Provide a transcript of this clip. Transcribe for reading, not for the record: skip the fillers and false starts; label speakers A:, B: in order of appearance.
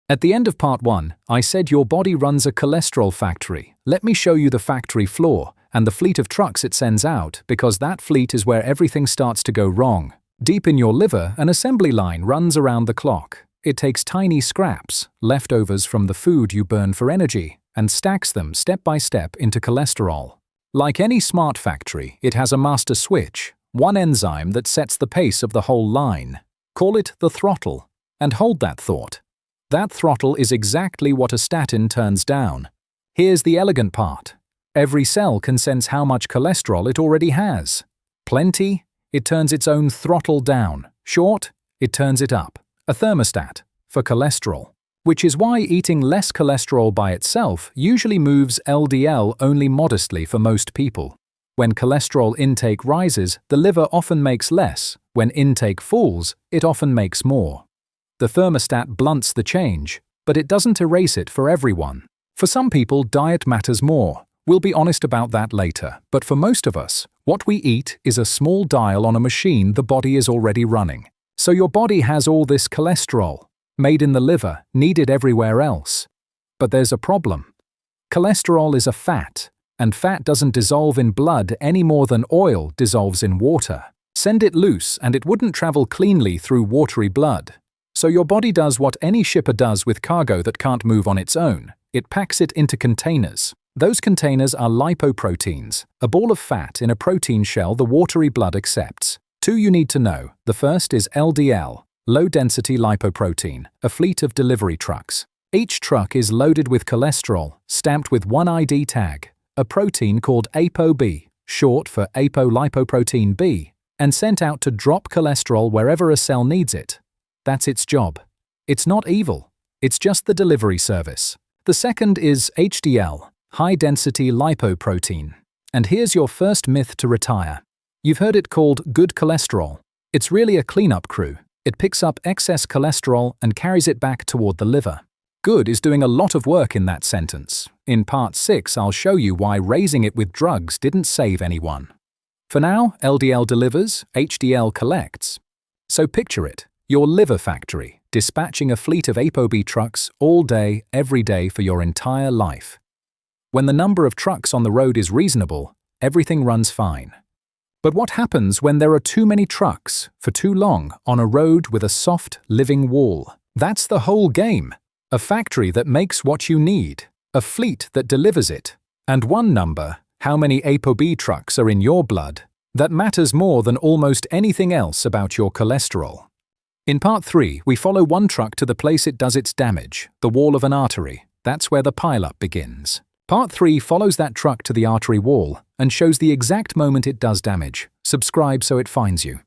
A: At the end of part 1, I said your body runs a cholesterol factory. Let me show you the factory floor and the fleet of trucks it sends out, because that fleet is where everything starts to go wrong. Deep in your liver, an assembly line runs around the clock. It takes tiny scraps, leftovers from the food you burn for energy, and stacks them step by step into cholesterol. Like any smart factory, it has a master switch, one enzyme that sets the pace of the whole line. Call it the throttle, and hold that thought. That throttle is exactly what a statin turns down. Here's the elegant part. Every cell can sense how much cholesterol it already has. Plenty, it turns its own throttle down. Short, it turns it up. A thermostat for cholesterol. Which is why eating less cholesterol by itself usually moves LDL only modestly for most people. When cholesterol intake rises, the liver often makes less. When intake falls, it often makes more. The thermostat blunts the change, but it doesn't erase it for everyone. For some people, diet matters more. We'll be honest about that later, but for most of us, what we eat is a small dial on a machine the body is already running. So your body has all this cholesterol, made in the liver, needed everywhere else. But there's a problem. Cholesterol is a fat, and fat doesn't dissolve in blood any more than oil dissolves in water. Send it loose and it wouldn't travel cleanly through watery blood. So your body does what any shipper does with cargo that can't move on its own. It packs it into containers. Those containers are lipoproteins, a ball of fat in a protein shell the watery blood accepts. Two you need to know. The first is LDL, low-density lipoprotein, a fleet of delivery trucks. Each truck is loaded with cholesterol, stamped with one ID tag, a protein called apoB, short for apolipoprotein B, and sent out to drop cholesterol wherever a cell needs it. That's its job. It's not evil. It's just the delivery service. The second is HDL, high-density lipoprotein. And here's your first myth to retire. You've heard it called good cholesterol. It's really a cleanup crew. It picks up excess cholesterol and carries it back toward the liver. Good is doing a lot of work in that sentence. In part 6, I'll show you why raising it with drugs didn't save anyone. For now, LDL delivers, HDL collects. So picture it. Your liver factory, dispatching a fleet of apoB trucks all day, every day for your entire life. When the number of trucks on the road is reasonable, everything runs fine. But what happens when there are too many trucks, for too long, on a road with a soft, living wall? That's the whole game. A factory that makes what you need, a fleet that delivers it, and one number, how many apoB trucks are in your blood, that matters more than almost anything else about your cholesterol. In part 3, we follow one truck to the place it does its damage, the wall of an artery. That's where the pileup begins. Part 3 follows that truck to the artery wall and shows the exact moment it does damage. Subscribe so it finds you.